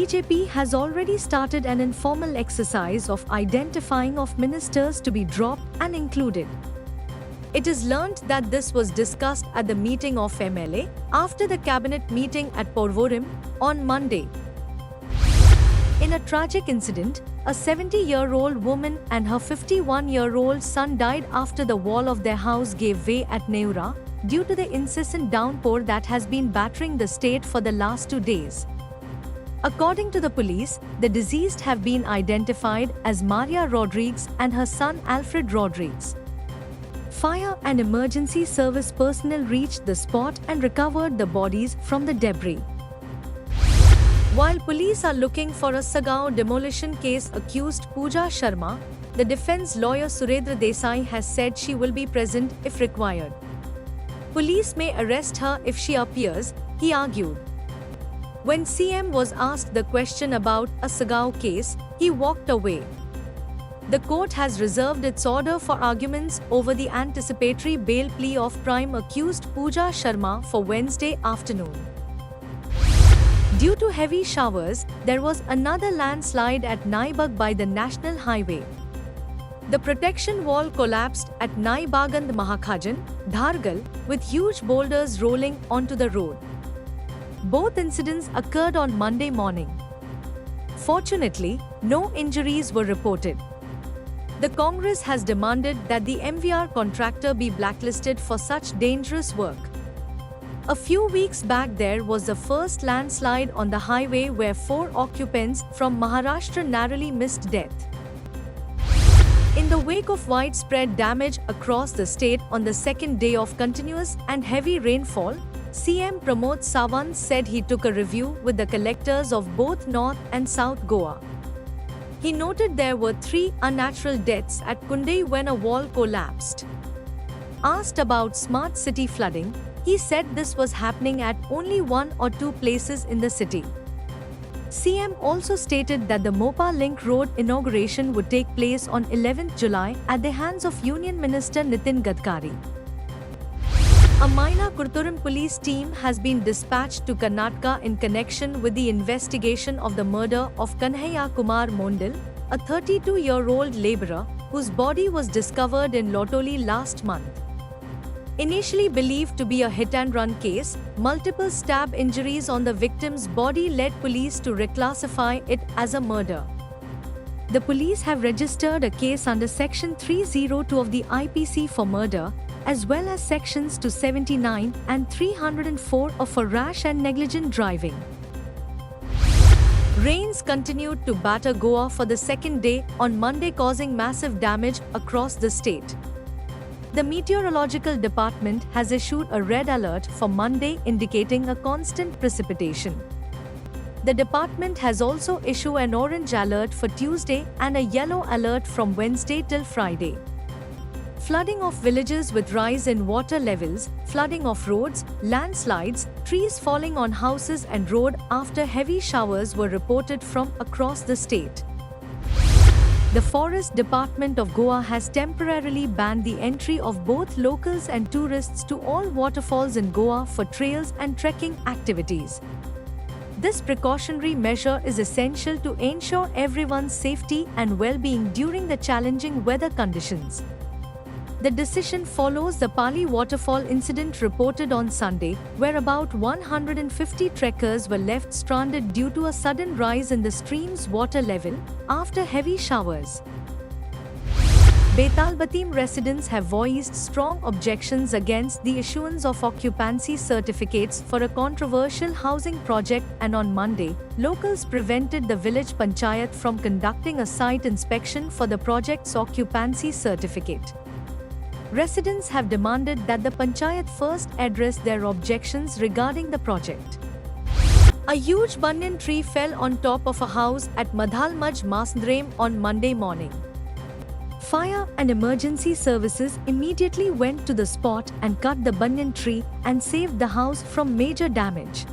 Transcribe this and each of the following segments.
BJP has already started an informal exercise of identifying of ministers to be dropped and included. It is learnt that this was discussed at the meeting of MLA after the cabinet meeting at Porvorim on Monday. In a tragic incident, a 70-year-old woman and her 51-year-old son died after the wall of their house gave way at Neura due to the incessant downpour that has been battering the state for the last 2 days. According to the police, the deceased have been identified as Maria Rodriguez and her son Alfred Rodriguez. Fire and emergency service personnel reached the spot and recovered the bodies from the debris. While police are looking for a Sagaon demolition case accused Pooja Sharma, the defense lawyer Suredra Desai has said she will be present if required. Police may arrest her if she appears, he argued. When CM was asked the question about a Sagaon case, he walked away. The court has reserved its order for arguments over the anticipatory bail plea of prime accused Pooja Sharma for Wednesday afternoon. Due to heavy showers, there was another landslide at Naibag by the National Highway. The protection wall collapsed at Naibagand Mahakhajan, Dhargal, with huge boulders rolling onto the road. Both incidents occurred on Monday morning. Fortunately, no injuries were reported. The Congress has demanded that the MVR contractor be blacklisted for such dangerous work. A few weeks back there was the first landslide on the highway where 4 occupants from Maharashtra narrowly missed death. In the wake of widespread damage across the state on the second day of continuous and heavy rainfall, CM Pramod Sawant said he took a review with the collectors of both North and South Goa. He noted there were 3 unnatural deaths at Kundai when a wall collapsed. Asked about smart city flooding, he said this was happening at only 1 or 2 places in the city. CM also stated that the Mopa Link Road inauguration would take place on 11th July at the hands of Union Minister Nitin Gadkari. A Maina Kurturam police team has been dispatched to Karnataka in connection with the investigation of the murder of Kanhaiya Kumar Mondal, a 32-year-old labourer whose body was discovered in Lotoli last month. Initially believed to be a hit-and-run case, multiple stab injuries on the victim's body led police to reclassify it as a murder. The police have registered a case under Section 302 of the IPC for murder, as well as Sections 279 and 304 for rash and negligent driving. Rains continued to batter Goa for the second day on Monday, causing massive damage across the state. The Meteorological Department has issued a red alert for Monday, indicating a constant precipitation. The department has also issued an orange alert for Tuesday and a yellow alert from Wednesday till Friday. Flooding of villages with rise in water levels, flooding of roads, landslides, trees falling on houses and road after heavy showers were reported from across the state. The Forest Department of Goa has temporarily banned the entry of both locals and tourists to all waterfalls in Goa for trails and trekking activities. This precautionary measure is essential to ensure everyone's safety and well-being during the challenging weather conditions. The decision follows the Pali waterfall incident reported on Sunday, where about 150 trekkers were left stranded due to a sudden rise in the stream's water level after heavy showers. Betalbatim residents have voiced strong objections against the issuance of occupancy certificates for a controversial housing project, and on Monday, locals prevented the village panchayat from conducting a site inspection for the project's occupancy certificate. Residents have demanded that the panchayat first address their objections regarding the project. A huge banyan tree fell on top of a house at Madhalmaj Masndrem on Monday morning. Fire and emergency services immediately went to the spot and cut the banyan tree and saved the house from major damage.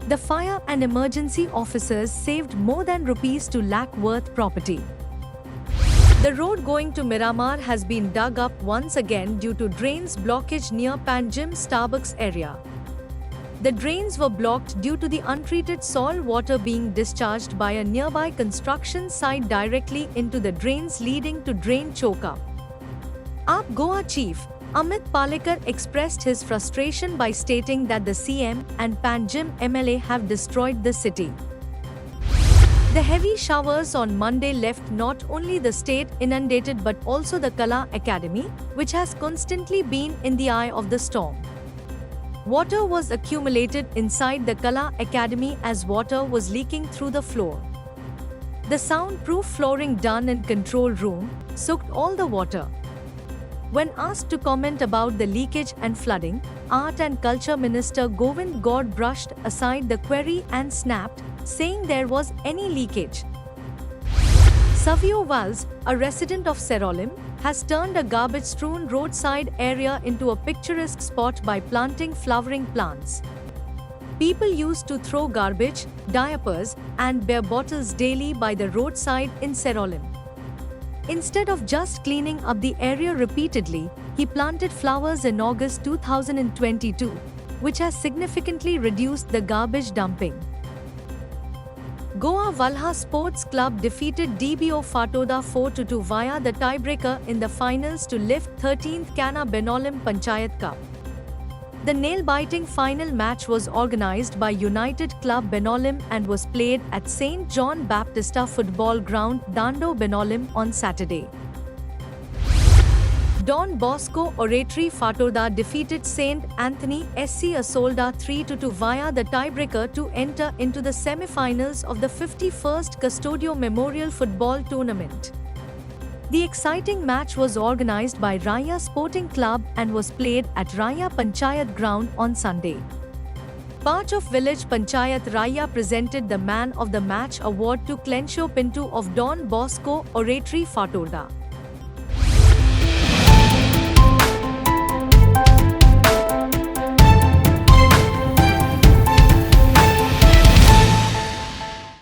The fire and emergency officers saved more than ₹2 lakh worth property. The road going to Miramar has been dug up once again due to drains blockage near Panjim Starbucks area. The drains were blocked due to the untreated soil water being discharged by a nearby construction site directly into the drains, leading to drain choke-up. AAP Goa chief Amit Palekar expressed his frustration by stating that the CM and Panjim MLA have destroyed the city. The heavy showers on Monday left not only the state inundated but also the Kala Academy, which has constantly been in the eye of the storm. Water was accumulated inside the Kala Academy as water was leaking through the floor. The soundproof flooring done in control room soaked all the water. When asked to comment about the leakage and flooding, Art and Culture Minister Govind Gaur brushed aside the query and snapped, saying there was any leakage. Savio Valls, a resident of Serolim, has turned a garbage-strewn roadside area into a picturesque spot by planting flowering plants. People used to throw garbage, diapers, and beer bottles daily by the roadside in Serolim. Instead of just cleaning up the area repeatedly, he planted flowers in August 2022, which has significantly reduced the garbage dumping. Goa Valha Sports Club defeated DBO Fatoda 4-2 via the tiebreaker in the finals to lift 13th Kana Benolim Panchayat Cup. The nail-biting final match was organized by United Club Benolim and was played at St. John Baptista Football Ground, Dando, Benolim on Saturday. Don Bosco Oratory Fatoda defeated St. Anthony SC Asolda 3-2 via the tiebreaker to enter into the semi-finals of the 51st Custodio Memorial Football Tournament. The exciting match was organized by Raya Sporting Club and was played at Raya Panchayat Ground on Sunday. Part of Village Panchayat Raya presented the Man of the Match award to Clencio Pinto of Don Bosco Oratory Fatoda.